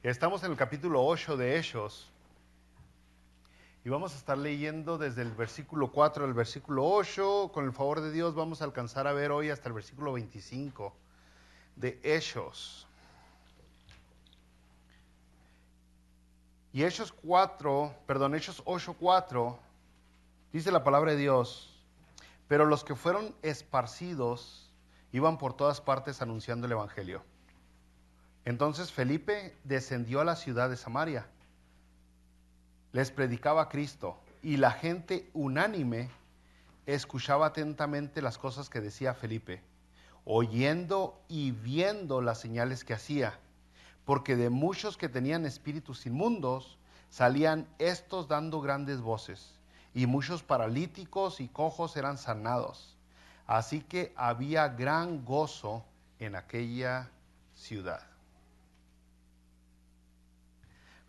Estamos en el capítulo 8 de Hechos y vamos a estar leyendo desde el versículo 4 al versículo 8. Con el favor de Dios vamos a alcanzar a ver hoy hasta el versículo 25 de Hechos. Y Hechos 8:4 dice la palabra de Dios: pero los que fueron esparcidos iban por todas partes anunciando el evangelio. Entonces Felipe descendió a la ciudad de Samaria, les predicaba a Cristo, y la gente unánime escuchaba atentamente las cosas que decía Felipe, oyendo y viendo las señales que hacía, porque de muchos que tenían espíritus inmundos salían estos dando grandes voces, y muchos paralíticos y cojos eran sanados. Así que había gran gozo en aquella ciudad.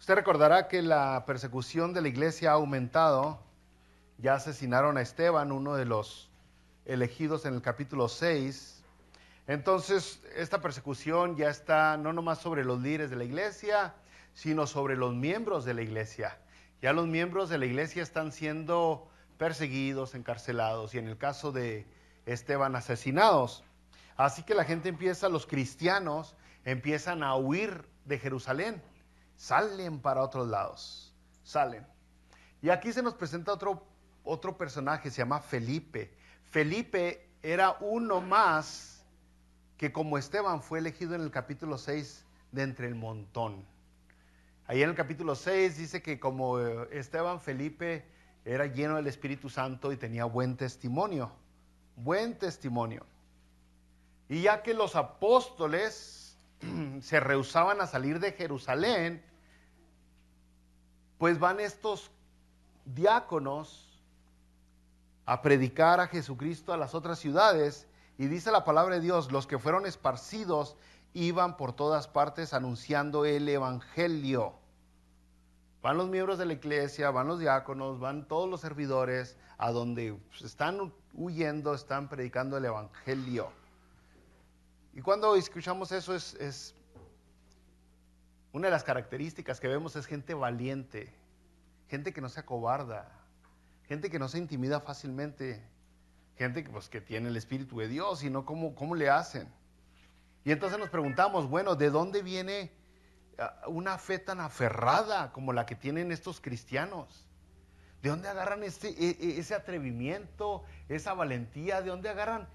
Usted recordará que la persecución de la iglesia ha aumentado. Ya asesinaron a Esteban, uno de los elegidos en el capítulo 6. Entonces, esta persecución ya está no nomás sobre los líderes de la iglesia, sino sobre los miembros de la iglesia. Ya los miembros de la iglesia están siendo perseguidos, encarcelados, y en el caso de Esteban, asesinados. Así que la gente los cristianos empiezan a huir de Jerusalén. Salen para otros lados, salen. Y aquí se nos presenta otro personaje, se llama Felipe. Felipe era uno más que, como Esteban, fue elegido en el capítulo 6 de entre el montón. Ahí en el capítulo 6 dice que como Esteban, Felipe era lleno del Espíritu Santo y tenía buen testimonio. Buen testimonio. Y ya que los apóstoles se rehusaban a salir de Jerusalén, pues van estos diáconos a predicar a Jesucristo a las otras ciudades, y dice la palabra de Dios: los que fueron esparcidos iban por todas partes anunciando el evangelio. Van los miembros de la iglesia, van los diáconos, van todos los servidores, a donde están huyendo, están predicando el evangelio. Y cuando escuchamos eso, es una de las características que vemos es gente valiente, gente que no se acobarda, gente que no se intimida fácilmente, gente que tiene el Espíritu de Dios, y no cómo le hacen. Y entonces nos preguntamos, bueno, ¿de dónde viene una fe tan aferrada como la que tienen estos cristianos? ¿De dónde agarran ese atrevimiento, esa valentía? ¿De dónde agarran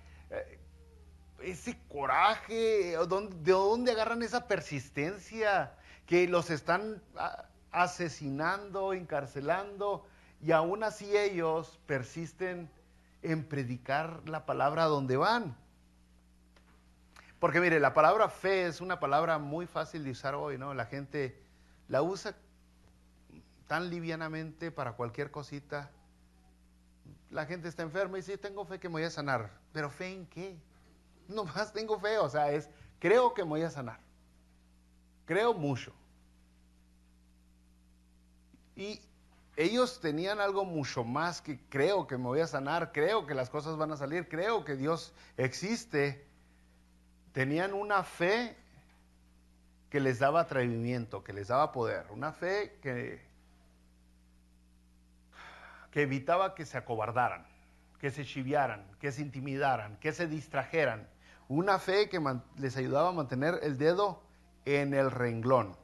ese coraje? ¿De dónde agarran esa persistencia? Que los están asesinando, encarcelando, y aún así ellos persisten en predicar la palabra donde van. Porque mire, la palabra fe es una palabra muy fácil de usar hoy, ¿no? La gente la usa tan livianamente para cualquier cosita. La gente está enferma y dice: tengo fe que me voy a sanar. ¿Pero fe en qué? No más tengo fe, o sea, creo que me voy a sanar. Creo mucho. Y ellos tenían algo mucho más que creo que me voy a sanar, creo que las cosas van a salir, creo que Dios existe. Tenían una fe que les daba atrevimiento, que les daba poder, una fe que evitaba que se acobardaran, que se chiviaran, que se intimidaran, que se distrajeran. Una fe que les ayudaba a mantener el dedo en el renglón.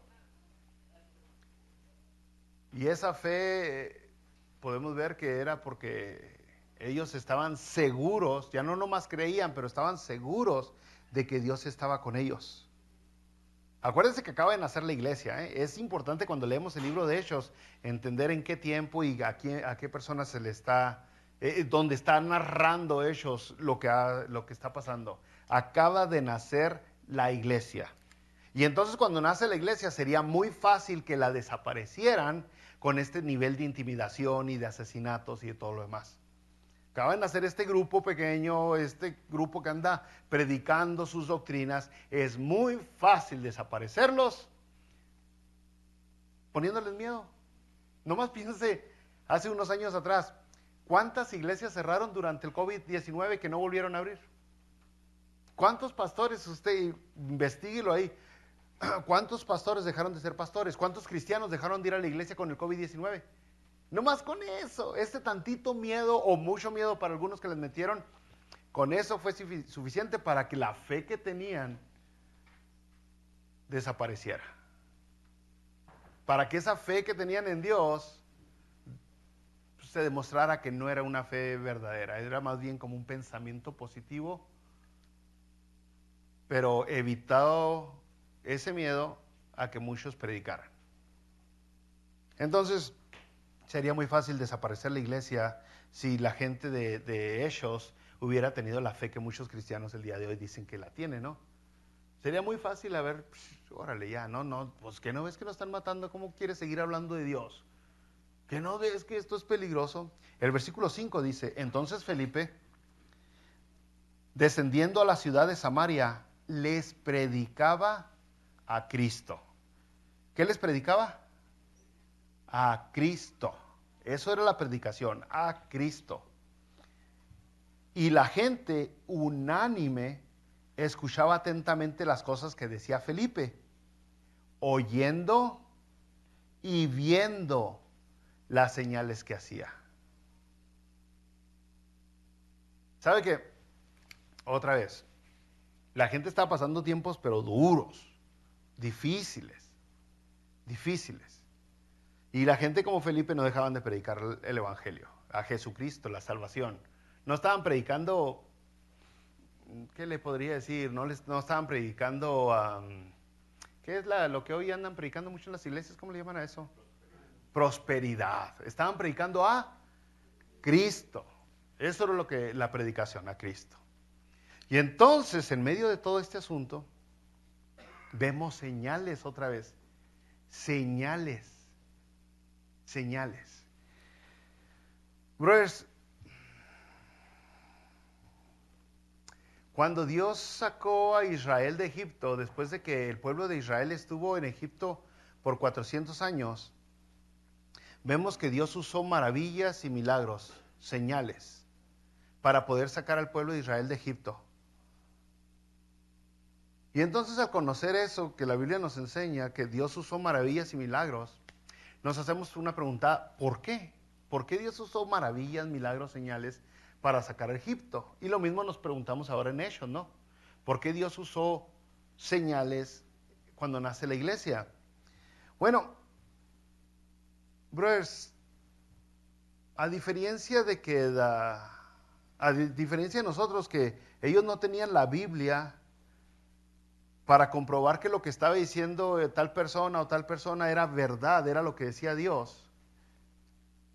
Y esa fe podemos ver que era porque ellos estaban seguros, ya no nomás creían, pero estaban seguros de que Dios estaba con ellos. Acuérdense que acaba de nacer la iglesia, ¿eh? Es importante cuando leemos el libro de Hechos entender en qué tiempo y a qué persona se le está, donde está narrando Hechos lo que está pasando. Acaba de nacer la iglesia. Y entonces cuando nace la iglesia sería muy fácil que la desaparecieran con este nivel de intimidación y de asesinatos y de todo lo demás. Acaban de hacer este grupo pequeño, este grupo que anda predicando sus doctrinas. Es muy fácil desaparecerlos poniéndoles miedo. Nomás piense, hace unos años atrás, ¿cuántas iglesias cerraron durante el COVID-19 que no volvieron a abrir? ¿Cuántos pastores? Usted investíguelo ahí. ¿Cuántos pastores dejaron de ser pastores? ¿Cuántos cristianos dejaron de ir a la iglesia con el COVID-19? No más con eso, este tantito miedo o mucho miedo para algunos que les metieron, con eso fue suficiente para que la fe que tenían desapareciera. Para que esa fe que tenían en Dios se demostrara que no era una fe verdadera, era más bien como un pensamiento positivo, pero evitado ese miedo a que muchos predicaran. Entonces, sería muy fácil desaparecer la iglesia si la gente de ellos hubiera tenido la fe que muchos cristianos el día de hoy dicen que la tienen, ¿no? Sería muy fácil, a ver, órale ya, no, pues que no ves que lo están matando, ¿cómo quieres seguir hablando de Dios? Que no ves que esto es peligroso. El versículo 5 dice, entonces Felipe, descendiendo a la ciudad de Samaria, les predicaba a Cristo. ¿Qué les predicaba? A Cristo. Eso era la predicación, a Cristo. Y la gente unánime escuchaba atentamente las cosas que decía Felipe, oyendo y viendo las señales que hacía. ¿Sabe qué? Otra vez, la gente estaba pasando tiempos pero duros, difíciles. Y la gente como Felipe no dejaban de predicar el evangelio, a Jesucristo, la salvación. No estaban predicando, ¿qué le podría decir? No estaban predicando, ¿qué es lo que hoy andan predicando mucho en las iglesias? ¿Cómo le llaman a eso? Prosperidad. Estaban predicando a Cristo. Eso era lo que la predicación, a Cristo. Y entonces, en medio de todo este asunto, vemos señales otra vez. Señales. Brothers, cuando Dios sacó a Israel de Egipto, después de que el pueblo de Israel estuvo en Egipto por 400 años, vemos que Dios usó maravillas y milagros, señales, para poder sacar al pueblo de Israel de Egipto. Y entonces al conocer eso, que la Biblia nos enseña, que Dios usó maravillas y milagros, nos hacemos una pregunta, ¿por qué? ¿Por qué Dios usó maravillas, milagros, señales para sacar a Egipto? Y lo mismo nos preguntamos ahora en Hechos, ¿no? ¿Por qué Dios usó señales cuando nace la iglesia? Bueno, brothers, a diferencia de nosotros, que ellos no tenían la Biblia para comprobar que lo que estaba diciendo tal persona o tal persona era verdad, era lo que decía Dios.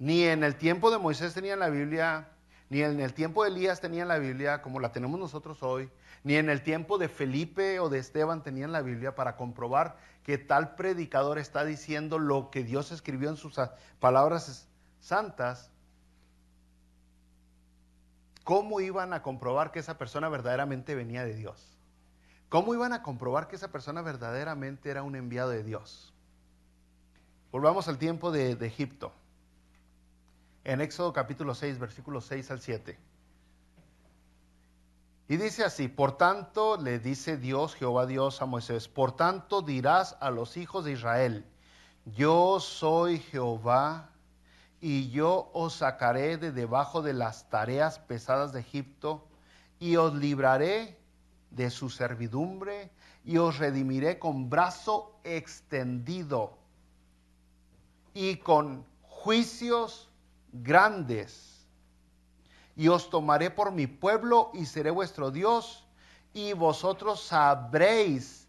Ni en el tiempo de Moisés tenían la Biblia, ni en el tiempo de Elías tenían la Biblia como la tenemos nosotros hoy, ni en el tiempo de Felipe o de Esteban tenían la Biblia para comprobar que tal predicador está diciendo lo que Dios escribió en sus palabras santas. ¿Cómo iban a comprobar que esa persona verdaderamente venía de Dios? ¿Cómo iban a comprobar que esa persona verdaderamente era un enviado de Dios? Volvamos al tiempo de Egipto. En Éxodo capítulo 6, versículos 6 al 7. Y dice así, por tanto, le dice Dios, Jehová Dios a Moisés, por tanto dirás a los hijos de Israel, yo soy Jehová, y yo os sacaré de debajo de las tareas pesadas de Egipto, y os libraré de su servidumbre, y os redimiré con brazo extendido, y con juicios grandes, y os tomaré por mi pueblo, y seré vuestro Dios, y vosotros sabréis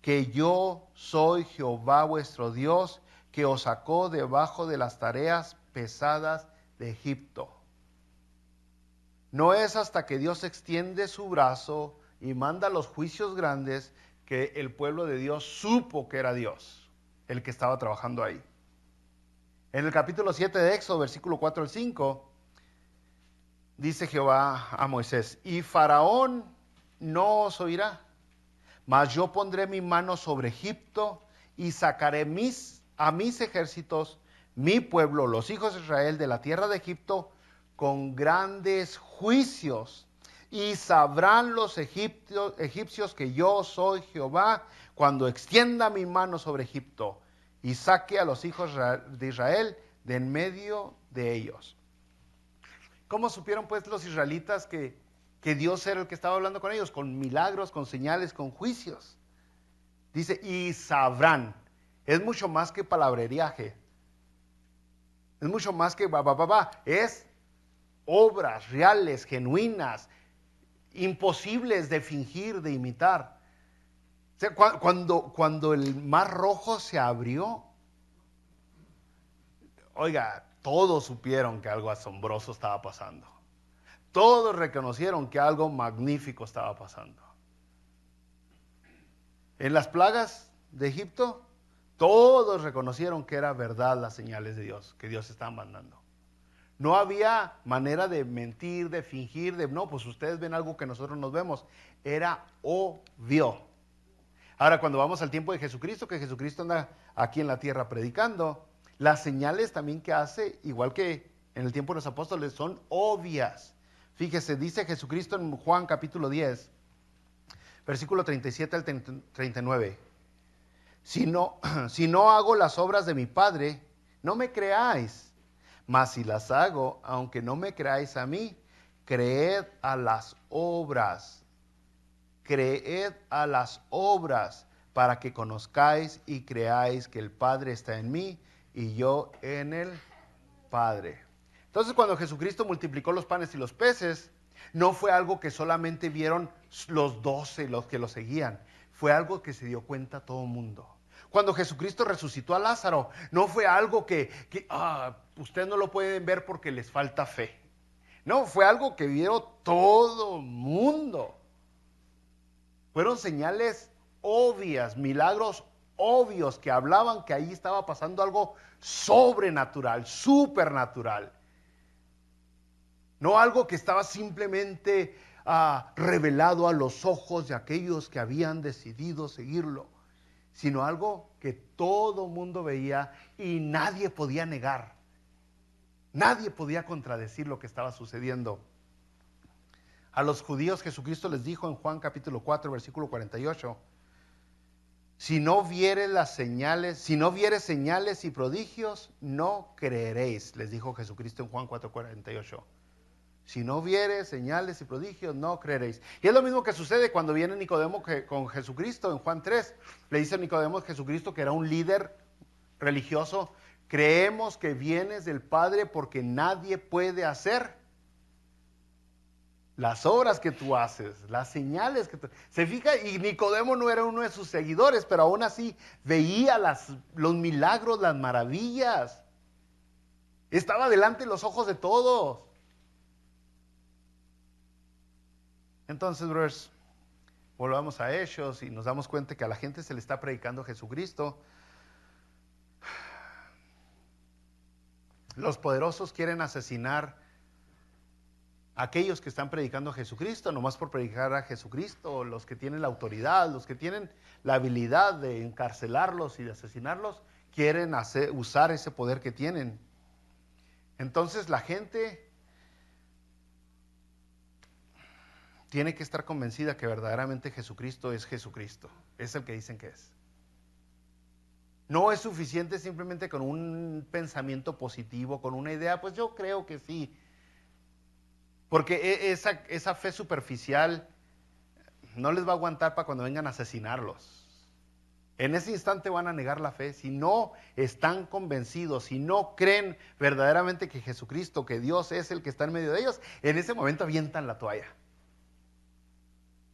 que yo soy Jehová vuestro Dios, que os sacó debajo de las tareas pesadas de Egipto. No es hasta que Dios extiende su brazo y manda los juicios grandes que el pueblo de Dios supo que era Dios el que estaba trabajando ahí. En el capítulo 7 de Éxodo, versículo 4 al 5, dice Jehová a Moisés, y Faraón no os oirá, mas yo pondré mi mano sobre Egipto y sacaré a mis ejércitos, mi pueblo, los hijos de Israel, de la tierra de Egipto, con grandes juicios. Y sabrán los egipcios que yo soy Jehová, cuando extienda mi mano sobre Egipto y saque a los hijos de Israel de en medio de ellos. ¿Cómo supieron pues los israelitas que Dios era el que estaba hablando con ellos? Con milagros, con señales, con juicios. Dice, y sabrán. Es mucho más que palabreriaje. Es mucho más que es obras reales, genuinas, imposibles de fingir, de imitar. O sea, cuando el mar rojo se abrió, oiga, todos supieron que algo asombroso estaba pasando. Todos reconocieron que algo magnífico estaba pasando. En las plagas de Egipto, todos reconocieron que era verdad las señales de Dios, que Dios estaba mandando. No había manera de mentir, de fingir, no, pues ustedes ven algo que nosotros nos vemos. Era obvio. Ahora, cuando vamos al tiempo de Jesucristo, que Jesucristo anda aquí en la tierra predicando, las señales también que hace, igual que en el tiempo de los apóstoles, son obvias. Fíjese, dice Jesucristo en Juan capítulo 10, versículo 37 al 39. Si no hago las obras de mi Padre, no me creáis. Mas si las hago, aunque no me creáis a mí, creed a las obras. Creed a las obras para que conozcáis y creáis que el Padre está en mí y yo en el Padre. Entonces, cuando Jesucristo multiplicó los panes y los peces, no fue algo que solamente vieron los 12, los que lo seguían. Fue algo que se dio cuenta todo el mundo. Cuando Jesucristo resucitó a Lázaro, no fue algo que ustedes no lo pueden ver porque les falta fe. No, fue algo que vio todo el mundo. Fueron señales obvias, milagros obvios que hablaban que ahí estaba pasando algo sobrenatural, supernatural. No algo que estaba simplemente revelado a los ojos de aquellos que habían decidido seguirlo, sino algo que todo mundo veía y nadie podía negar. Nadie podía contradecir lo que estaba sucediendo. A los judíos Jesucristo les dijo en Juan capítulo 4, versículo 48, si no vieres señales y prodigios, no creeréis, les dijo Jesucristo en Juan 4, 48. Si no vieres señales y prodigios, no creeréis. Y es lo mismo que sucede cuando viene Nicodemo con Jesucristo en Juan 3. Le dice a Nicodemo a Jesucristo, que era un líder religioso, creemos que vienes del Padre porque nadie puede hacer las obras que tú haces, las señales que tú... Se fija, y Nicodemo no era uno de sus seguidores, pero aún así veía los milagros, las maravillas. Estaba delante de los ojos de todos. Entonces, brothers, volvamos a Hechos y nos damos cuenta que a la gente se le está predicando Jesucristo. Los poderosos quieren asesinar a aquellos que están predicando a Jesucristo, nomás por predicar a Jesucristo. Los que tienen la autoridad, los que tienen la habilidad de encarcelarlos y de asesinarlos, quieren usar ese poder que tienen. Entonces la gente tiene que estar convencida que verdaderamente Jesucristo, es el que dicen que es. No es suficiente simplemente con un pensamiento positivo, con una idea, pues yo creo que sí. Porque esa fe superficial no les va a aguantar para cuando vengan a asesinarlos. En ese instante van a negar la fe. Si no están convencidos, si no creen verdaderamente que Jesucristo, que Dios es el que está en medio de ellos, en ese momento avientan la toalla.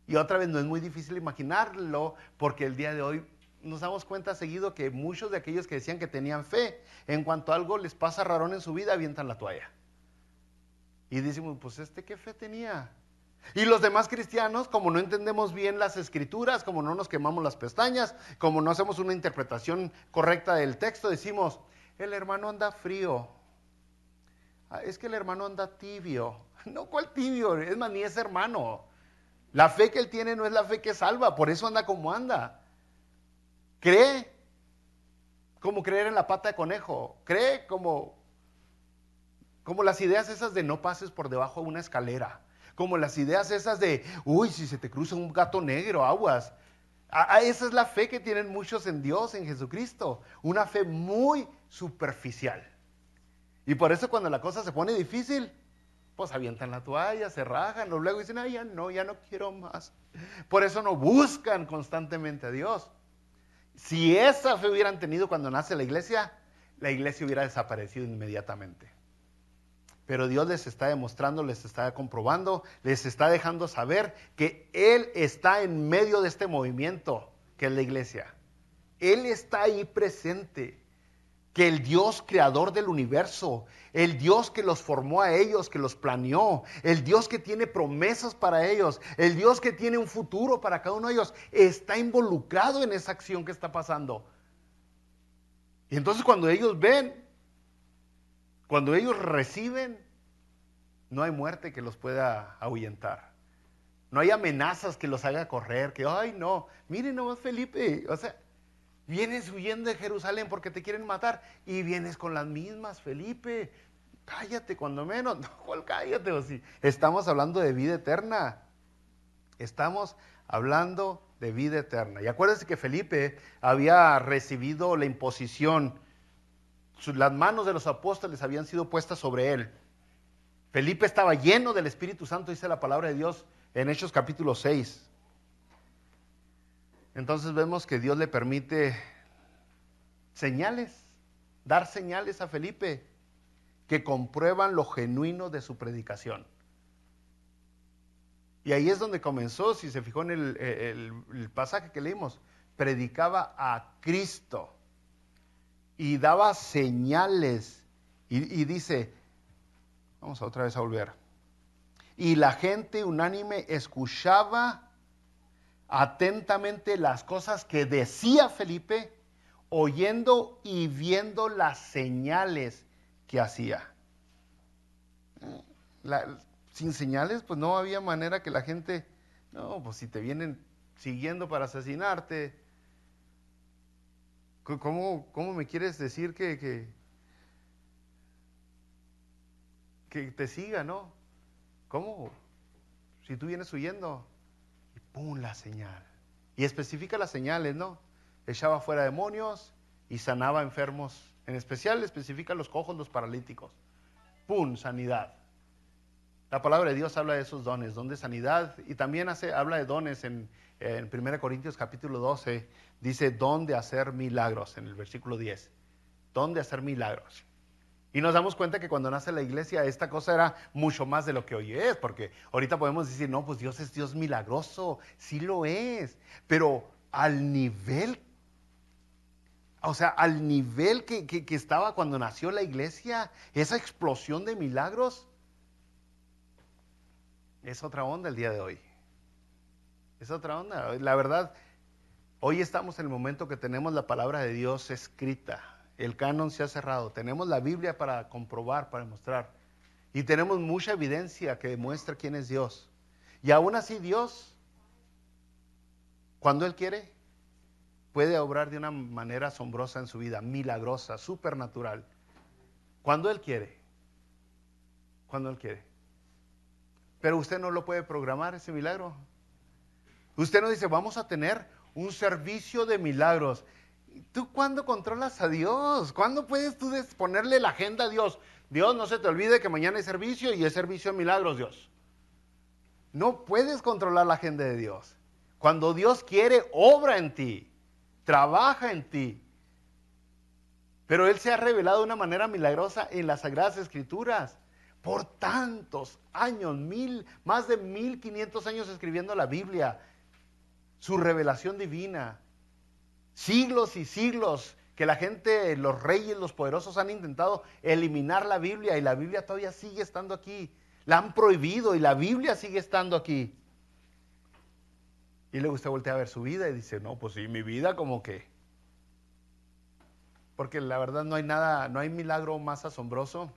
Y otra vez no es muy difícil imaginarlo, porque el día de hoy nos damos cuenta seguido que muchos de aquellos que decían que tenían fe, en cuanto algo les pasa rarón en su vida, avientan la toalla. Y decimos, pues ¿qué fe tenía? Y los demás cristianos, como no entendemos bien las escrituras, como no nos quemamos las pestañas, como no hacemos una interpretación correcta del texto, decimos, el hermano anda frío. Es que el hermano anda tibio. No, ¿cuál tibio? Es más, ni es hermano. La fe que él tiene no es la fe que salva, por eso anda como anda. Cree como creer en la pata de conejo. Cree como las ideas esas de no pases por debajo de una escalera. Como las ideas esas de, uy, si se te cruza un gato negro, aguas. Esa es la fe que tienen muchos en Dios, en Jesucristo. Una fe muy superficial. Y por eso cuando la cosa se pone difícil, pues avientan la toalla, se rajan, o luego dicen, ay, ya no quiero más. Por eso no buscan constantemente a Dios. Si esa fe hubieran tenido cuando nace la iglesia hubiera desaparecido inmediatamente. Pero Dios les está demostrando, les está comprobando, les está dejando saber que Él está en medio de este movimiento que es la iglesia. Él está ahí presente. Que el Dios creador del universo, el Dios que los formó a ellos, que los planeó, el Dios que tiene promesas para ellos, el Dios que tiene un futuro para cada uno de ellos, está involucrado en esa acción que está pasando. Y entonces cuando ellos ven, cuando ellos reciben, no hay muerte que los pueda ahuyentar. No hay amenazas que los haga correr, que, ay no, miren nomás Felipe, o sea, vienes huyendo de Jerusalén porque te quieren matar y vienes con las mismas, Felipe. Cállate cuando menos. No, ¿cuál cállate? O sí. Estamos hablando de vida eterna. Estamos hablando de vida eterna. Y acuérdense que Felipe había recibido la imposición. Las manos de los apóstoles habían sido puestas sobre él. Felipe estaba lleno del Espíritu Santo, dice la palabra de Dios en Hechos capítulo 6. Entonces vemos que Dios le permite señales, dar señales a Felipe que comprueban lo genuino de su predicación. Y ahí es donde comenzó, si se fijó en el pasaje que leímos, predicaba a Cristo y daba señales y dice, vamos otra vez a volver, y la gente unánime escuchaba atentamente las cosas que decía Felipe, oyendo y viendo las señales que hacía. Sin señales, pues no había manera que la gente, no, pues si te vienen siguiendo para asesinarte, ¿cómo me quieres decir que te siga, no? ¿Cómo? Si tú vienes huyendo, y pum, la señal. Y especifica las señales, ¿no? Echaba fuera demonios y sanaba enfermos. En especial especifica los cojos, los paralíticos. ¡Pum! Sanidad. La palabra de Dios habla de esos dones, don de sanidad. Y también habla de dones en 1 Corintios capítulo 12. Dice don de hacer milagros en el versículo 10. Don de hacer milagros. Y nos damos cuenta que cuando nace la iglesia esta cosa era mucho más de lo que hoy es, porque ahorita podemos decir, no, pues Dios es Dios milagroso, sí lo es, pero al nivel, o sea, al nivel que estaba cuando nació la iglesia, esa explosión de milagros, es otra onda el día de hoy, es otra onda. La verdad, hoy estamos en el momento que tenemos la palabra de Dios escrita. El canon se ha cerrado. Tenemos la Biblia para comprobar, para demostrar. Y tenemos mucha evidencia que demuestra quién es Dios. Y aún así Dios, cuando Él quiere, puede obrar de una manera asombrosa en su vida, milagrosa, supernatural. Cuando Él quiere. Cuando Él quiere. Pero usted no lo puede programar, ese milagro. Usted no dice, vamos a tener un servicio de milagros. ¿Tú cuándo controlas a Dios? ¿Cuándo puedes tú ponerle la agenda a Dios? Dios, no se te olvide que mañana hay servicio y es servicio de milagros, Dios. No puedes controlar la agenda de Dios. Cuando Dios quiere, obra en ti, trabaja en ti. Pero Él se ha revelado de una manera milagrosa en las Sagradas Escrituras. Por tantos años, más de 1500 años escribiendo la Biblia, su revelación divina. Siglos y siglos que la gente, los reyes, los poderosos han intentado eliminar la Biblia y la Biblia todavía sigue estando aquí. La han prohibido y la Biblia sigue estando aquí. Y luego usted voltea a ver su vida y dice, no, pues sí, mi vida como que. Porque la verdad no hay nada, no hay milagro más asombroso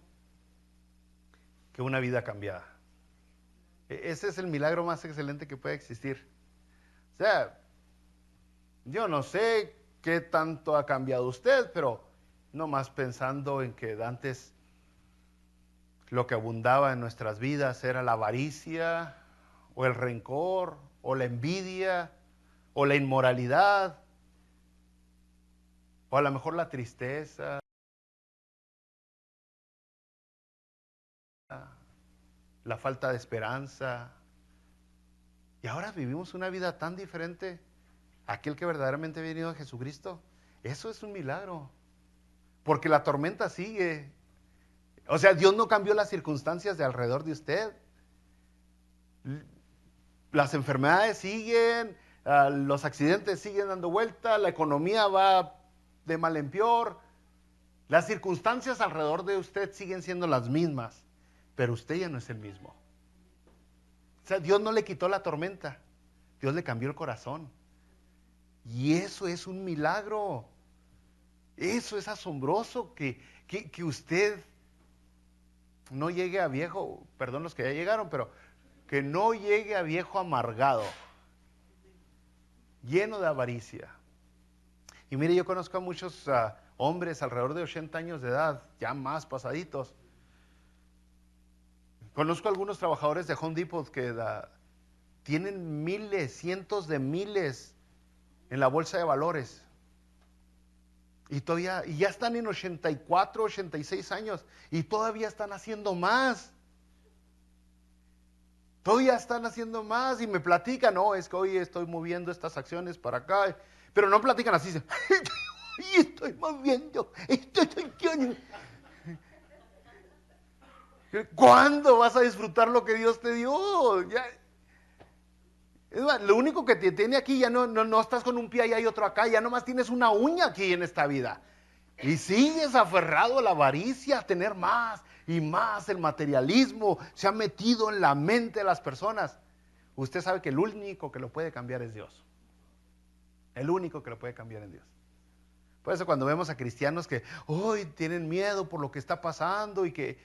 que una vida cambiada. Ese es el milagro más excelente que puede existir. O sea, yo no sé qué tanto ha cambiado usted, pero no más pensando en que antes lo que abundaba en nuestras vidas era la avaricia, o el rencor, o la envidia, o la inmoralidad, o a lo mejor la tristeza, la falta de esperanza. Y ahora vivimos una vida tan diferente a aquel que verdaderamente ha venido a Jesucristo. Eso es un milagro, porque la tormenta sigue. O sea, Dios no cambió las circunstancias de alrededor de usted. Las enfermedades siguen, los accidentes siguen dando vuelta, la economía va de mal en peor. Las circunstancias alrededor de usted siguen siendo las mismas, pero usted ya no es el mismo. O sea, Dios no le quitó la tormenta, Dios le cambió el corazón. Y eso es un milagro. Eso es asombroso, que usted no llegue a viejo, perdón los que ya llegaron, pero que no llegue a viejo amargado, lleno de avaricia. Y mire, yo conozco a muchos hombres alrededor de 80 años de edad, ya más pasaditos. Conozco a algunos trabajadores de Home Depot que tienen miles, cientos de miles en la bolsa de valores. Y ya están en 84, 86 años y todavía están haciendo más. Todavía están haciendo más y me platican, no, es que hoy estoy moviendo estas acciones para acá. Pero no platican así, y estoy moviendo, ¿cuándo vas a disfrutar lo que Dios te dio? Ya. Es más, lo único que te tiene aquí, ya no estás con un pie allá y otro acá, ya nomás tienes una uña aquí en esta vida. Y sigues aferrado a la avaricia, a tener más y más. El materialismo se ha metido en la mente de las personas. Usted sabe que el único que lo puede cambiar es Dios. El único que lo puede cambiar es Dios. Por eso cuando vemos a cristianos que hoy tienen miedo por lo que está pasando y que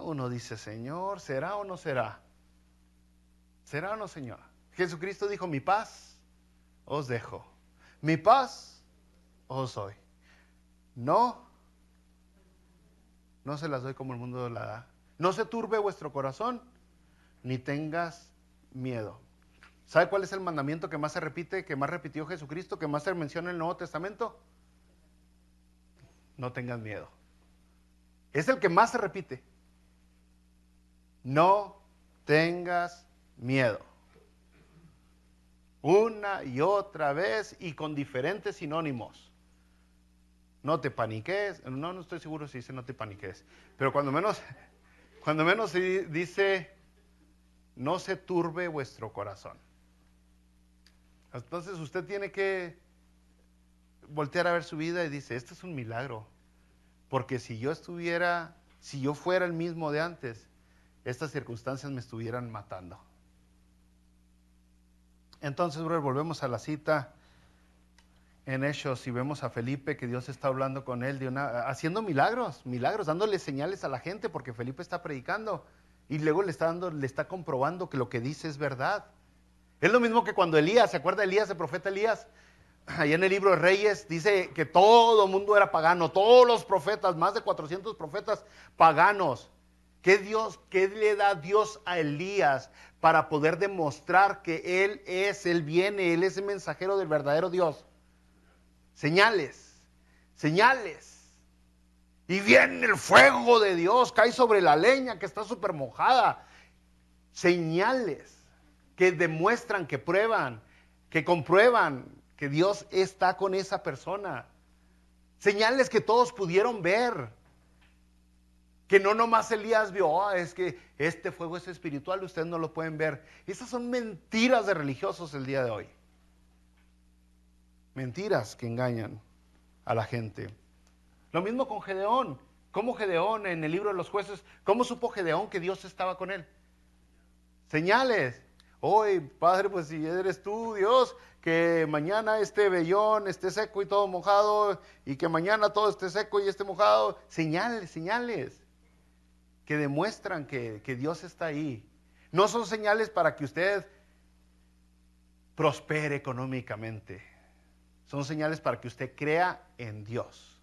uno dice, Señor, ¿será o no será? ¿Será o no, Señor? Jesucristo dijo, mi paz os dejo, mi paz os doy. No se las doy como el mundo la da. No se turbe vuestro corazón, ni tengas miedo. ¿Sabe cuál es el mandamiento que más se repite, que más repitió Jesucristo, que más se menciona en el Nuevo Testamento? No tengas miedo. Es el que más se repite. No tengas miedo. Una y otra vez y con diferentes sinónimos. No te paniques. No estoy seguro si dice no te paniques. Pero cuando menos dice no se turbe vuestro corazón. Entonces usted tiene que voltear a ver su vida y dice, esto es un milagro. Porque si yo fuera el mismo de antes, estas circunstancias me estuvieran matando. Entonces, brother, volvemos a la cita en Hechos y vemos a Felipe, que Dios está hablando con él, haciendo milagros, dándole señales a la gente, porque Felipe está predicando y luego le está comprobando que lo que dice es verdad. Es lo mismo que cuando Elías, ¿se acuerda de Elías, el profeta Elías? Allá en el libro de Reyes dice que todo el mundo era pagano, todos los profetas, más de 400 profetas paganos. ¿Qué le da Dios a Elías para poder demostrar que Él es el mensajero del verdadero Dios? Señales. Y viene el fuego de Dios, cae sobre la leña que está súper mojada. Señales que demuestran, que prueban, que comprueban que Dios está con esa persona. Señales que todos pudieron ver. Que no nomás Elías vio, es que este fuego es espiritual, ustedes no lo pueden ver. Esas son mentiras de religiosos el día de hoy. Mentiras que engañan a la gente. Lo mismo con Gedeón. ¿Cómo Gedeón en el libro de los jueces, cómo supo Gedeón que Dios estaba con él? Señales. Hoy, Padre, pues si eres tú, Dios, que mañana este vellón esté seco y todo mojado, y que mañana todo esté seco y esté mojado. Señales que demuestran que Dios está ahí. No son señales para que usted prospere económicamente. Son señales para que usted crea en Dios,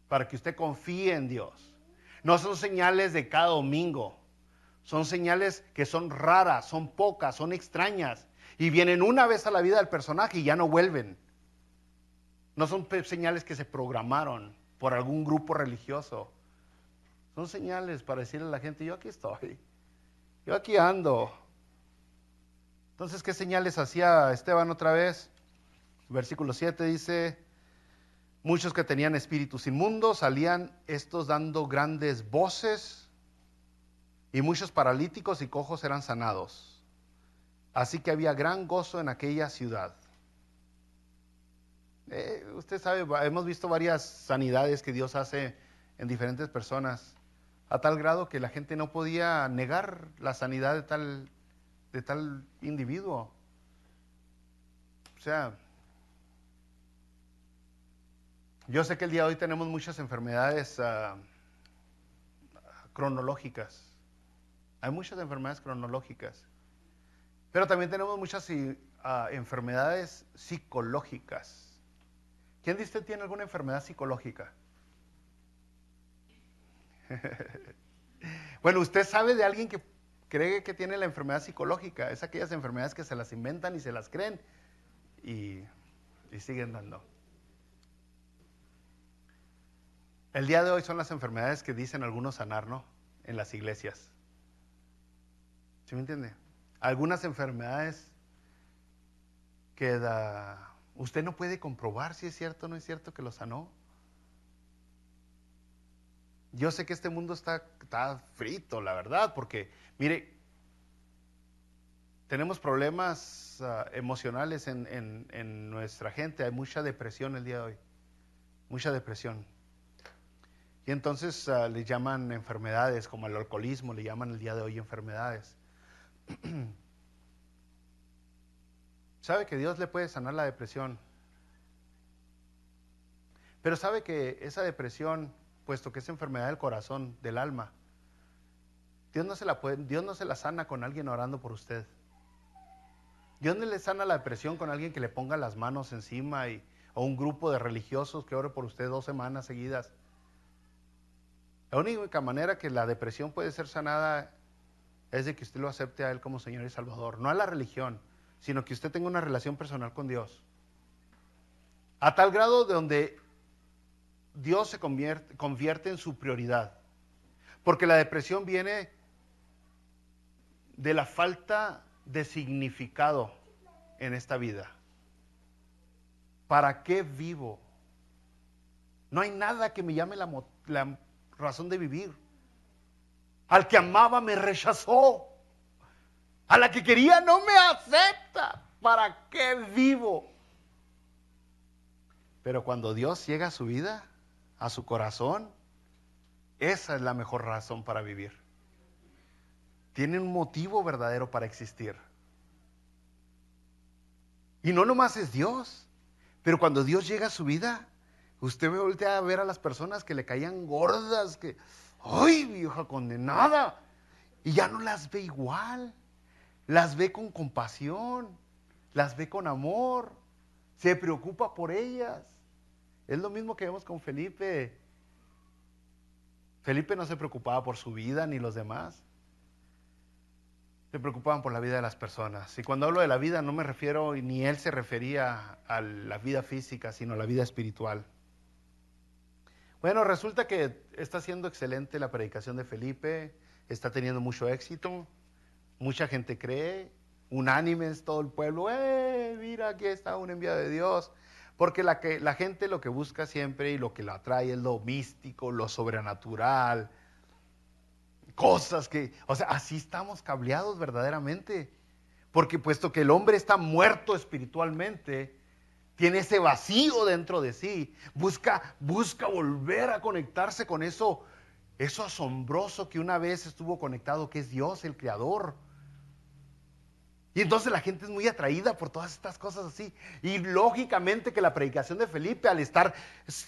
para que usted confíe en Dios. No son señales de cada domingo. Son señales que son raras, son pocas, son extrañas. Y vienen una vez a la vida del personaje y ya no vuelven. No son señales que se programaron por algún grupo religioso. Son señales para decirle a la gente, yo aquí estoy, yo aquí ando. Entonces, ¿qué señales hacía Esteban otra vez? Versículo 7 dice, muchos que tenían espíritus inmundos salían estos dando grandes voces, y muchos paralíticos y cojos eran sanados. Así que había gran gozo en aquella ciudad. Usted sabe, hemos visto varias sanidades que Dios hace en diferentes personas, a tal grado que la gente no podía negar la sanidad de tal individuo. O sea, yo sé que el día de hoy tenemos muchas enfermedades cronológicas. Hay muchas enfermedades cronológicas. Pero también tenemos muchas enfermedades psicológicas. ¿Quién de usted tiene alguna enfermedad psicológica? Bueno, usted sabe de alguien que cree que tiene la enfermedad psicológica. Es aquellas enfermedades que se las inventan y se las creen y siguen dando. El día de hoy son las enfermedades que dicen algunos sanar, ¿no? En las iglesias. ¿Sí me entiende? Algunas enfermedades que usted no puede comprobar si es cierto o no es cierto que lo sanó. Yo sé que este mundo está frito, la verdad, porque, mire, tenemos problemas emocionales en nuestra gente. Hay mucha depresión el día de hoy, mucha depresión. Y entonces le llaman enfermedades, como el alcoholismo, le llaman el día de hoy enfermedades. Sabe que Dios le puede sanar la depresión, pero sabe que esa depresión, puesto que es enfermedad del corazón, del alma, Dios no se la sana con alguien orando por usted. Dios no le sana la depresión con alguien que le ponga las manos encima o un grupo de religiosos que ore por usted 2 semanas seguidas. La única manera que la depresión puede ser sanada es de que usted lo acepte a Él como Señor y Salvador, no a la religión, sino que usted tenga una relación personal con Dios. A tal grado de donde Dios se convierte en su prioridad. Porque la depresión viene de la falta de significado en esta vida. ¿Para qué vivo? No hay nada que me llame la razón de vivir. Al que amaba me rechazó. A la que quería no me acepta. ¿Para qué vivo? Pero cuando Dios llega a su vida, a su corazón, esa es la mejor razón para vivir. Tiene un motivo verdadero para existir. Y no nomás es Dios, pero cuando Dios llega a su vida, usted voltea a ver a las personas que le caían gordas, que, ¡ay, vieja condenada! Y ya no las ve igual, las ve con compasión, las ve con amor, se preocupa por ellas. Es lo mismo que vemos con Felipe. Felipe no se preocupaba por su vida ni los demás. Se preocupaban por la vida de las personas. Y cuando hablo de la vida no me refiero, ni él se refería a la vida física, sino a la vida espiritual. Bueno, resulta que está siendo excelente la predicación de Felipe, está teniendo mucho éxito, mucha gente cree, unánimes todo el pueblo, mira, aquí está un enviado de Dios. Porque la gente lo que busca siempre y lo que la atrae es lo místico, lo sobrenatural, cosas que, o sea, así estamos cableados verdaderamente. Porque puesto que el hombre está muerto espiritualmente, tiene ese vacío dentro de sí, busca volver a conectarse con eso asombroso que una vez estuvo conectado, que es Dios, el Creador. Y entonces la gente es muy atraída por todas estas cosas así. Y lógicamente que la predicación de Felipe, al estar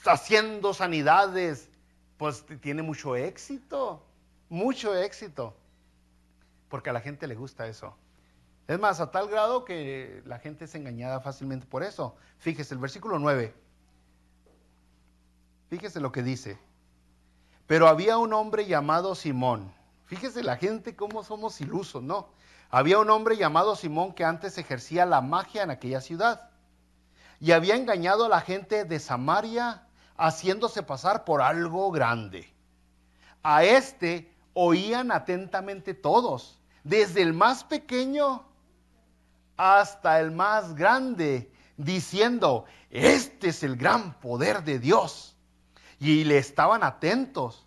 haciendo sanidades, pues tiene mucho éxito. Mucho éxito. Porque a la gente le gusta eso. Es más, a tal grado que la gente es engañada fácilmente por eso. Fíjese, el versículo 9. Fíjese lo que dice. Pero había un hombre llamado Simón. Fíjese la gente cómo somos ilusos, ¿no? Había un hombre llamado Simón que antes ejercía la magia en aquella ciudad y había engañado a la gente de Samaria haciéndose pasar por algo grande. A este oían atentamente todos, desde el más pequeño hasta el más grande, diciendo, este es el gran poder de Dios. Y le estaban atentos,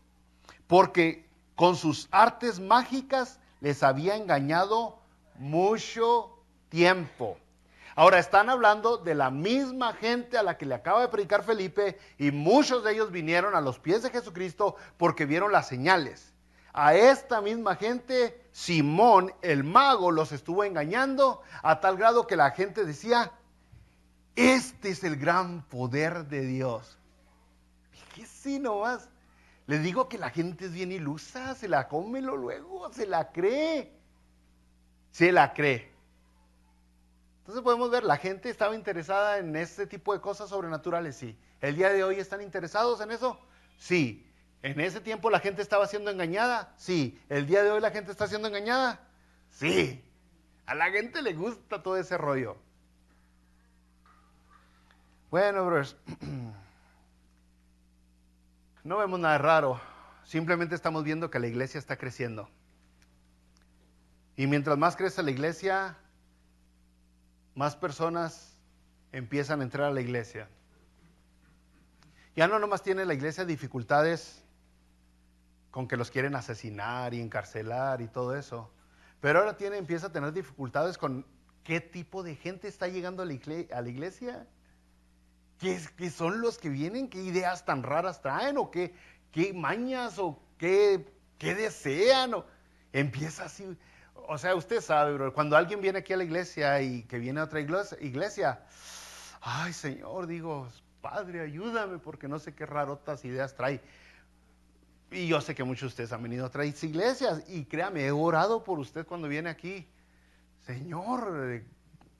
porque con sus artes mágicas les había engañado mucho tiempo. Ahora están hablando de la misma gente a la que le acaba de predicar Felipe, y muchos de ellos vinieron a los pies de Jesucristo porque vieron las señales. A esta misma gente, Simón, el mago, los estuvo engañando a tal grado que la gente decía, este es el gran poder de Dios. Fíjese nomás. Les digo que la gente es bien ilusa, se la come luego, se la cree. Se la cree. Entonces podemos ver, la gente estaba interesada en este tipo de cosas sobrenaturales, sí. ¿El día de hoy están interesados en eso? Sí. ¿En ese tiempo la gente estaba siendo engañada? Sí. ¿El día de hoy la gente está siendo engañada? Sí. A la gente le gusta todo ese rollo. Bueno, brothers, no vemos nada raro. Simplemente estamos viendo que la iglesia está creciendo. Y mientras más crece la iglesia, más personas empiezan a entrar a la iglesia. Ya no nomás tiene la iglesia dificultades con que los quieren asesinar y encarcelar y todo eso, pero ahora empieza a tener dificultades con qué tipo de gente está llegando a la iglesia. ¿Qué son los que vienen? ¿Qué ideas tan raras traen? ¿O qué mañas? ¿O qué desean? Empieza así. O sea, usted sabe, bro, cuando alguien viene aquí a la iglesia y que viene a otra iglesia, ay, Señor, digo, Padre, ayúdame porque no sé qué rarotas ideas trae. Y yo sé que muchos de ustedes han venido a otras iglesias y créame, he orado por usted cuando viene aquí. Señor,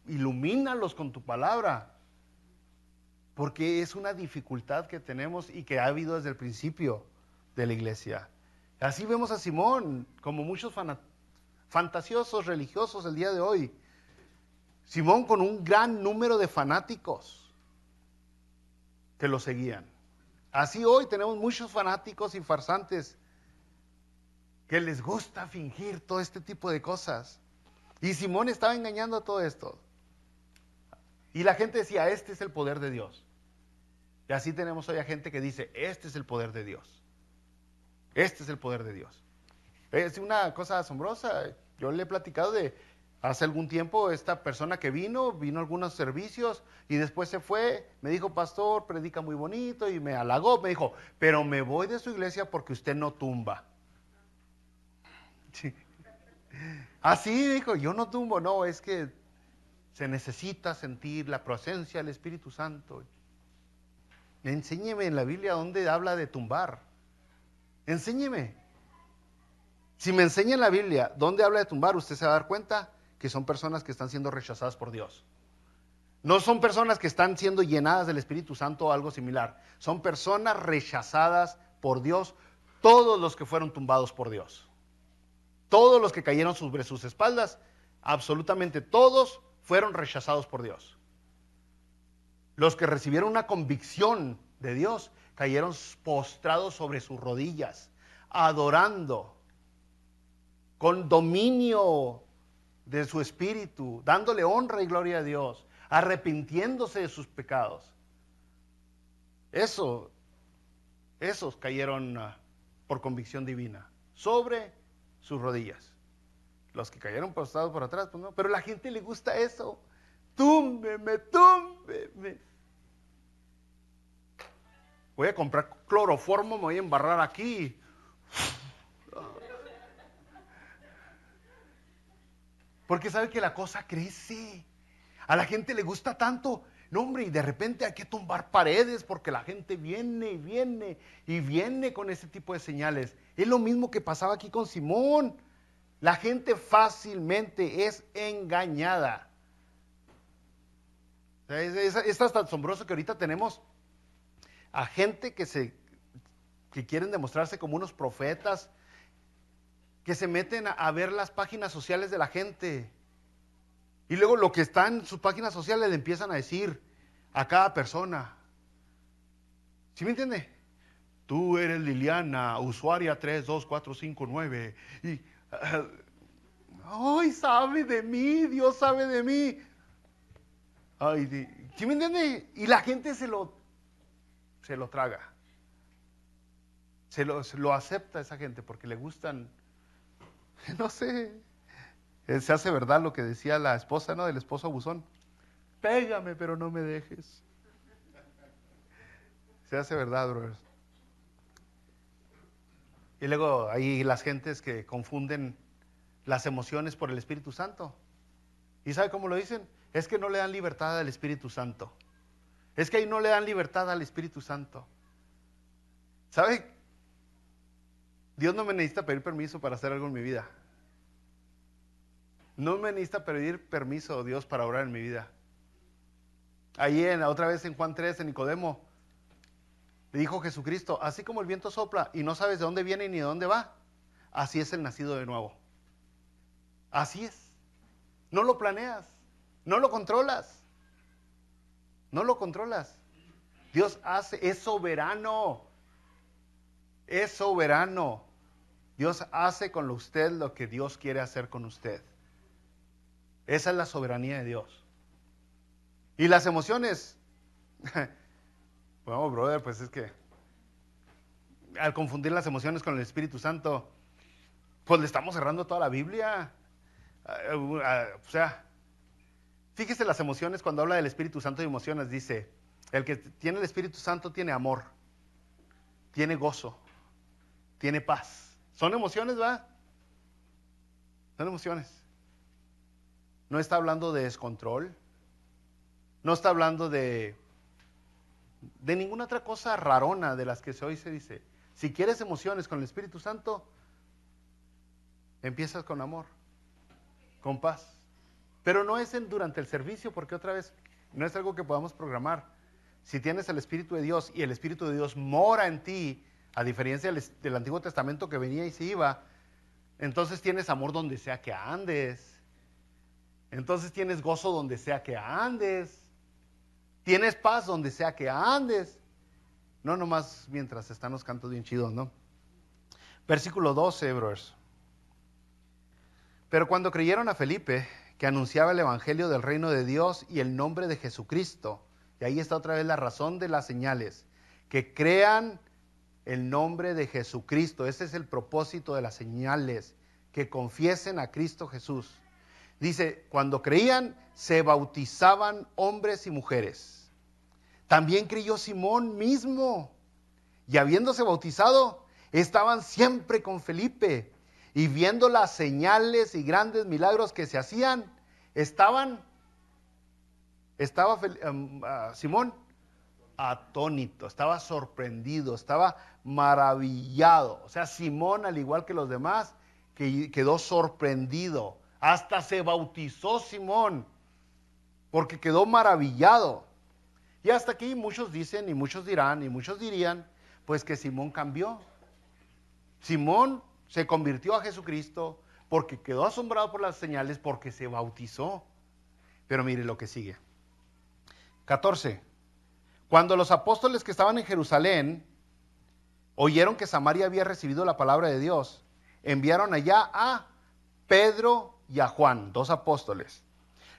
ilumínalos con tu palabra. Porque es una dificultad que tenemos y que ha habido desde el principio de la iglesia. Así vemos a Simón, como muchos fantasiosos religiosos el día de hoy. Simón con un gran número de fanáticos que lo seguían. Así hoy tenemos muchos fanáticos y farsantes que les gusta fingir todo este tipo de cosas. Y Simón estaba engañando a todo esto. Y la gente decía, este es el poder de Dios. Y así tenemos hoy a gente que dice, este es el poder de Dios. Este es el poder de Dios. Es una cosa asombrosa. Yo le he platicado de hace algún tiempo esta persona que vino a algunos servicios y después se fue, me dijo, pastor, predica muy bonito y me halagó, me dijo, pero me voy de su iglesia porque usted no tumba. Sí. Así dijo, yo no tumbo, no, es que se necesita sentir la presencia del Espíritu Santo. Enséñeme en la Biblia dónde habla de tumbar. Enséñeme. Si me enseña en la Biblia dónde habla de tumbar, usted se va a dar cuenta que son personas que están siendo rechazadas por Dios. No son personas que están siendo llenadas del Espíritu Santo o algo similar. Son personas rechazadas por Dios, todos los que fueron tumbados por Dios. Todos los que cayeron sobre sus espaldas, absolutamente todos fueron rechazados por Dios. Los que recibieron una convicción de Dios cayeron postrados sobre sus rodillas, adorando, con dominio de su espíritu, dándole honra y gloria a Dios, arrepintiéndose de sus pecados. Esos cayeron por convicción divina, sobre sus rodillas. Los que cayeron postrados por atrás, pues no, pero a la gente le gusta eso. Túmbeme. Voy a comprar cloroformo, me voy a embarrar aquí. Porque sabe que la cosa crece. A la gente le gusta tanto. No, hombre, y de repente hay que tumbar paredes porque la gente viene con ese tipo de señales. Es lo mismo que pasaba aquí con Simón. La gente fácilmente es engañada. Es hasta asombroso que ahorita tenemos a gente que quieren demostrarse como unos profetas que se meten a ver las páginas sociales de la gente. Y luego lo que está en sus páginas sociales le empiezan a decir a cada persona. ¿Sí me entiende? Tú eres Liliana, usuaria 32459. Y, ay, sabe de mí, Dios sabe de mí. Ay, ¿sí me entiende? Y la gente se lo traga. Se lo acepta esa gente porque le gustan, no sé, se hace verdad lo que decía la esposa, ¿no? Del esposo abusón. Pégame, pero no me dejes. Se hace verdad, brothers. Y luego hay las gentes que confunden las emociones por el Espíritu Santo. ¿Y sabe cómo lo dicen? Es que no le dan libertad al Espíritu Santo. Es que ahí no le dan libertad al Espíritu Santo. ¿Sabe? Dios no me necesita pedir permiso para hacer algo en mi vida. No me necesita pedir permiso, Dios, para orar en mi vida. Ahí otra vez en Juan 3, en Nicodemo, le dijo Jesucristo, así como el viento sopla y no sabes de dónde viene ni de dónde va, así es el nacido de nuevo. Así es. No lo planeas, no lo controlas. No lo controlas. Dios hace, es soberano. Es soberano. Dios hace con usted lo que Dios quiere hacer con usted. Esa es la soberanía de Dios. Y las emociones, bueno, brother, pues es que al confundir las emociones con el Espíritu Santo, pues le estamos cerrando toda la Biblia. O sea, fíjese las emociones cuando habla del Espíritu Santo y emociones, dice, el que tiene el Espíritu Santo tiene amor, tiene gozo, tiene paz. Son emociones, ¿verdad? Son emociones. No está hablando de descontrol, no está hablando de ninguna otra cosa rarona de las que hoy se dice. Si quieres emociones con el Espíritu Santo, empiezas con amor, con paz. Pero no es durante el servicio, porque otra vez, no es algo que podamos programar. Si tienes el Espíritu de Dios y el Espíritu de Dios mora en ti, a diferencia del Antiguo Testamento que venía y se iba, entonces tienes amor donde sea que andes. Entonces tienes gozo donde sea que andes. Tienes paz donde sea que andes. No nomás mientras están los cantos bien chidos, ¿no? Versículo 12, brothers. Pero cuando creyeron a Felipe, que anunciaba el evangelio del reino de Dios y el nombre de Jesucristo, y ahí está otra vez la razón de las señales, que crean el nombre de Jesucristo. Ese es el propósito de las señales, que confiesen a Cristo Jesús. Dice, cuando creían, se bautizaban hombres y mujeres. También creyó Simón mismo, y habiéndose bautizado, estaban siempre con Felipe, y viendo las señales y grandes milagros que se hacían, estaba Simón atónito, estaba sorprendido, estaba maravillado. O sea, Simón, al igual que los demás, quedó sorprendido. Hasta se bautizó Simón, porque quedó maravillado. Y hasta aquí muchos dicen, y muchos dirán, y muchos dirían, pues que Simón cambió. Simón se convirtió a Jesucristo porque quedó asombrado por las señales, porque se bautizó. Pero mire lo que sigue. 14. Cuando los apóstoles que estaban en Jerusalén oyeron que Samaria había recibido la palabra de Dios, enviaron allá a Pedro y a Juan, 2 apóstoles,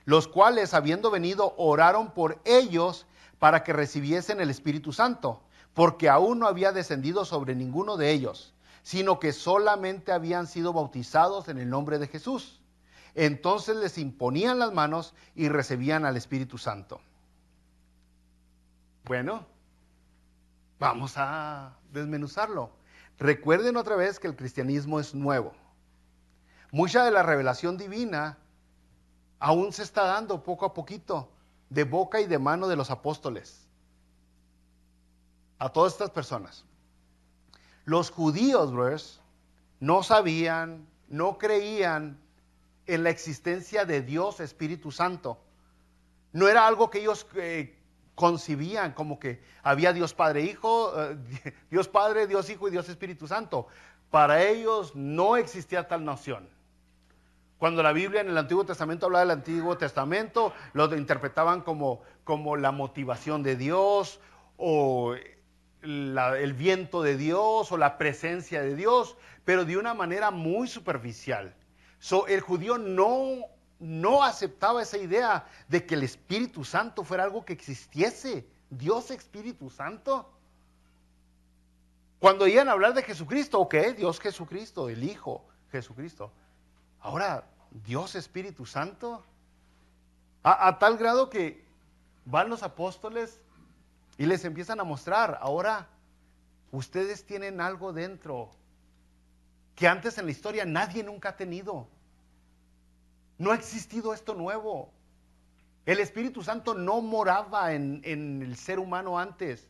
los cuales, habiendo venido, oraron por ellos para que recibiesen el Espíritu Santo, porque aún no había descendido sobre ninguno de ellos, sino que solamente habían sido bautizados en el nombre de Jesús. Entonces les imponían las manos y recibían al Espíritu Santo. Bueno, vamos a desmenuzarlo. Recuerden otra vez que el cristianismo es nuevo. Mucha de la revelación divina aún se está dando poco a poquito, de boca y de mano de los apóstoles, a todas estas personas. Los judíos, brothers, no sabían, no creían en la existencia de Dios Espíritu Santo. No era algo que ellos concibían como que había Dios Padre, Hijo, Dios Padre, Dios Hijo y Dios Espíritu Santo. Para ellos no existía tal noción. Cuando la Biblia en el Antiguo Testamento hablaba del Antiguo Testamento, lo interpretaban como la motivación de Dios, o el viento de Dios, o la presencia de Dios, pero de una manera muy superficial. El judío no aceptaba esa idea de que el Espíritu Santo fuera algo que existiese. Dios Espíritu Santo. Cuando iban a hablar de Jesucristo, ok, Dios Jesucristo, el Hijo Jesucristo. Ahora, Dios Espíritu Santo, a tal grado que van los apóstoles y les empiezan a mostrar, ahora ustedes tienen algo dentro que antes en la historia nadie nunca ha tenido. No ha existido esto nuevo. El Espíritu Santo no moraba en el ser humano antes.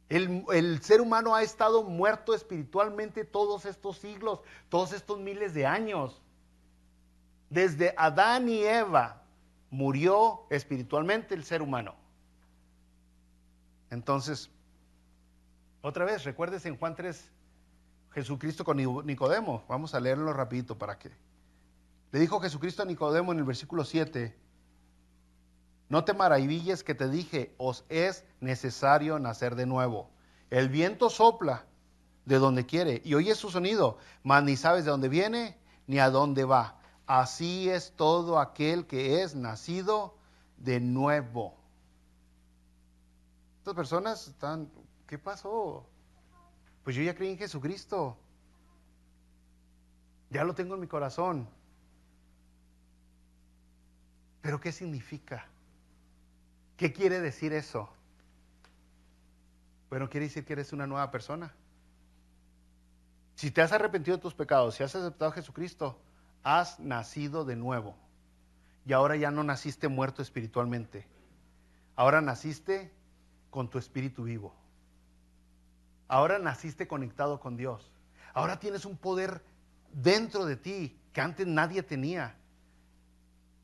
El ser humano ha estado muerto espiritualmente todos estos siglos, todos estos miles de años. Desde Adán y Eva murió espiritualmente el ser humano. Entonces, otra vez, recuérdese en Juan 3, Jesucristo con Nicodemo. Vamos a leerlo rapidito para que. Le dijo Jesucristo a Nicodemo en el versículo 7. No te maravilles que te dije, os es necesario nacer de nuevo. El viento sopla de donde quiere y oyes su sonido, mas ni sabes de dónde viene ni a dónde va. Así es todo aquel que es nacido de nuevo. Estas personas están, ¿qué pasó? Pues yo ya creí en Jesucristo. Ya lo tengo en mi corazón. ¿Pero qué significa? ¿Qué quiere decir eso? Bueno, quiere decir que eres una nueva persona. Si te has arrepentido de tus pecados, si has aceptado a Jesucristo, has nacido de nuevo. Y ahora ya no naciste muerto espiritualmente. Ahora naciste con tu espíritu vivo. Ahora naciste conectado con Dios. Ahora tienes un poder dentro de ti que antes nadie tenía.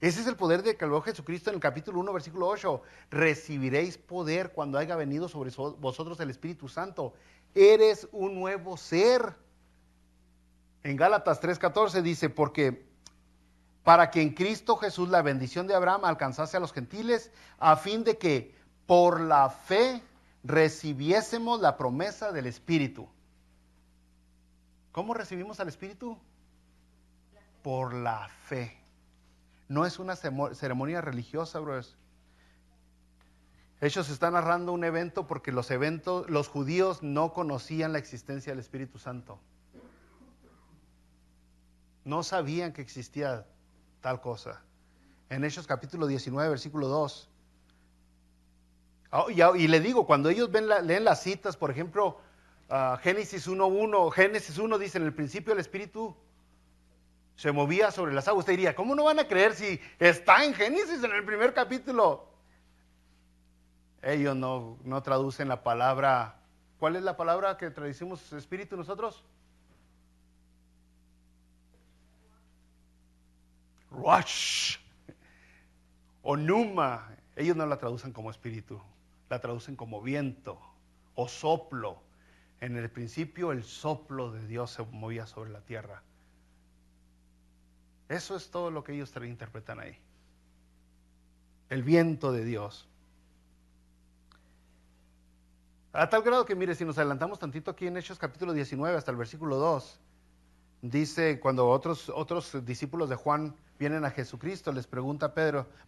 Ese es el poder de que habló Jesucristo en el capítulo 1, versículo 8. Recibiréis poder cuando haya venido sobre vosotros el Espíritu Santo. Eres un nuevo ser. En Gálatas 3:14 dice, porque para que en Cristo Jesús la bendición de Abraham alcanzase a los gentiles, a fin de que por la fe recibiésemos la promesa del Espíritu. ¿Cómo recibimos al Espíritu? Por la fe. No es una ceremonia religiosa, brothers. Ellos están narrando un evento porque los judíos no conocían la existencia del Espíritu Santo. No sabían que existía tal cosa. En Hechos capítulo 19, versículo 2. Y le digo, cuando ellos leen las citas, por ejemplo, Génesis 1:1, Génesis 1 dice, en el principio el Espíritu se movía sobre las aguas. Usted diría, ¿cómo no van a creer si está en Génesis en el primer capítulo? Ellos no traducen la palabra. ¿Cuál es la palabra que traducimos espíritu nosotros? Ruach o Numa. Ellos no la traducen como espíritu, la traducen como viento o soplo. En el principio el soplo de Dios se movía sobre la tierra. Eso es todo lo que ellos interpretan ahí. El viento de Dios. A tal grado que, mire, si nos adelantamos tantito aquí en Hechos capítulo 19 hasta el versículo 2, dice, cuando otros discípulos de Juan vienen a Jesucristo, les pregunta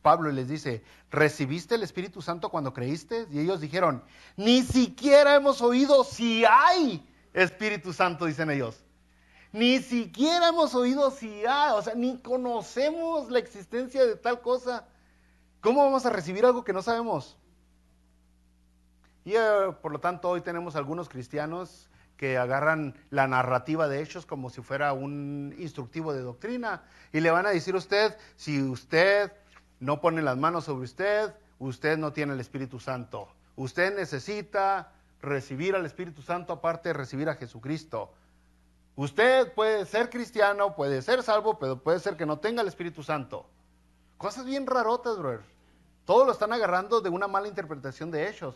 Pablo y les dice, ¿recibiste el Espíritu Santo cuando creíste? Y ellos dijeron, ni siquiera hemos oído si hay Espíritu Santo, dicen ellos. Ni siquiera hemos oído si hay, o sea, ni conocemos la existencia de tal cosa. ¿Cómo vamos a recibir algo que no sabemos? Y por lo tanto hoy tenemos algunos cristianos que agarran la narrativa de Hechos como si fuera un instructivo de doctrina y le van a decir a usted, si usted no pone las manos sobre usted, usted no tiene el Espíritu Santo. Usted necesita recibir al Espíritu Santo aparte de recibir a Jesucristo. Usted puede ser cristiano, puede ser salvo, pero puede ser que no tenga el Espíritu Santo. Cosas bien rarotas, brother. Todos lo están agarrando de una mala interpretación de Hechos.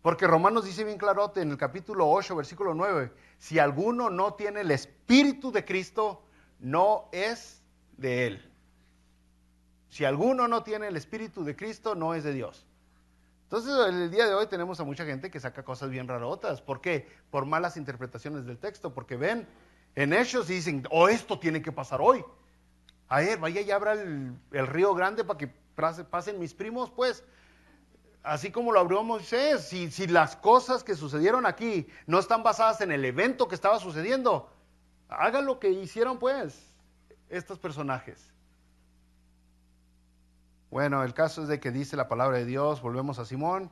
Porque Romanos dice bien clarote en el capítulo 8, versículo 9, si alguno no tiene el Espíritu de Cristo, no es de Él. Si alguno no tiene el Espíritu de Cristo, no es de Dios. Entonces, en el día de hoy tenemos a mucha gente que saca cosas bien rarotas. ¿Por qué? Por malas interpretaciones del texto, porque ven en Hechos y dicen, esto tiene que pasar hoy. A ver, vaya y abra el río grande para que pasen mis primos, pues. Así como lo abrió Moisés, si las cosas que sucedieron aquí no están basadas en el evento que estaba sucediendo, haga lo que hicieron pues estos personajes. Bueno, el caso es de que dice la palabra de Dios, volvemos a Simón,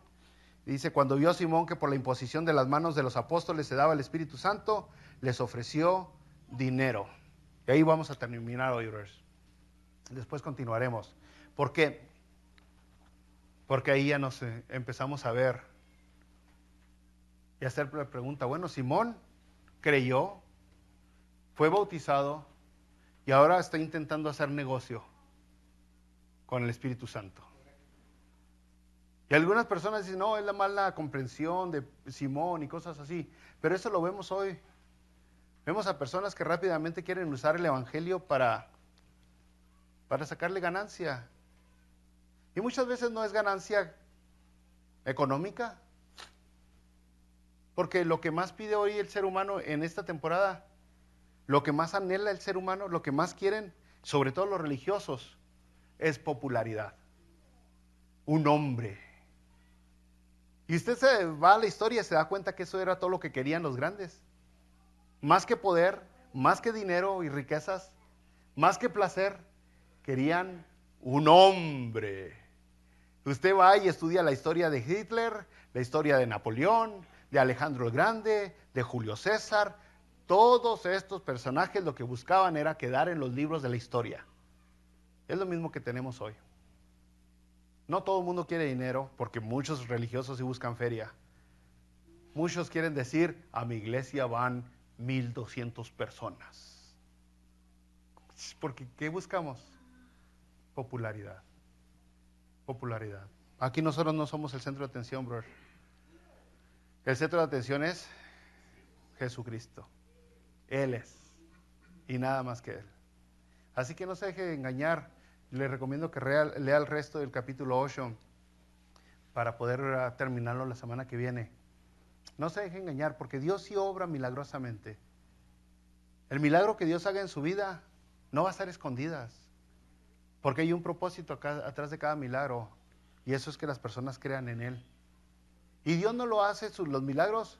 dice, cuando vio Simón que por la imposición de las manos de los apóstoles se daba el Espíritu Santo, les ofreció dinero. Y ahí vamos a terminar hoy, brothers. Después continuaremos. ¿Por qué? Porque ahí ya nos empezamos a ver y a hacer la pregunta, bueno, Simón creyó, fue bautizado y ahora está intentando hacer negocio con el Espíritu Santo. Y algunas personas dicen, no, es la mala comprensión de Simón y cosas así, pero eso lo vemos hoy. Vemos a personas que rápidamente quieren usar el Evangelio para sacarle ganancia. Y muchas veces no es ganancia económica, porque lo que más pide hoy el ser humano en esta temporada, lo que más anhela el ser humano, lo que más quieren, sobre todo los religiosos, es popularidad. Un hombre. Y usted se va a la historia y se da cuenta que eso era todo lo que querían los grandes. Más que poder, más que dinero y riquezas, más que placer, querían un hombre. Usted va y estudia la historia de Hitler, la historia de Napoleón, de Alejandro el Grande, de Julio César. Todos estos personajes lo que buscaban era quedar en los libros de la historia. Es lo mismo que tenemos hoy. No todo el mundo quiere dinero, porque muchos religiosos sí buscan feria. Muchos quieren decir, a mi iglesia van 1,200 personas. Porque ¿qué buscamos? Popularidad. Popularidad. Aquí nosotros no somos el centro de atención, brother. El centro de atención es Jesucristo. Él es. Y nada más que Él. Así que no se deje engañar. Le recomiendo que lea el resto del capítulo 8 para poder terminarlo la semana que viene. No se deje engañar, porque Dios sí obra milagrosamente. El milagro que Dios haga en su vida no va a estar escondidas, porque hay un propósito atrás de cada milagro, y eso es que las personas crean en Él. Y Dios no lo hace los milagros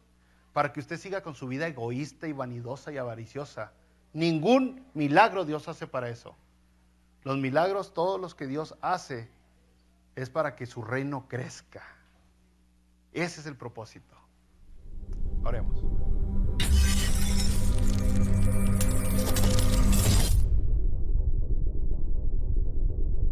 para que usted siga con su vida egoísta y vanidosa y avariciosa. Ningún milagro Dios hace para eso. Los milagros, todos los que Dios hace, es para que su reino crezca. Ese es el propósito. Oremos.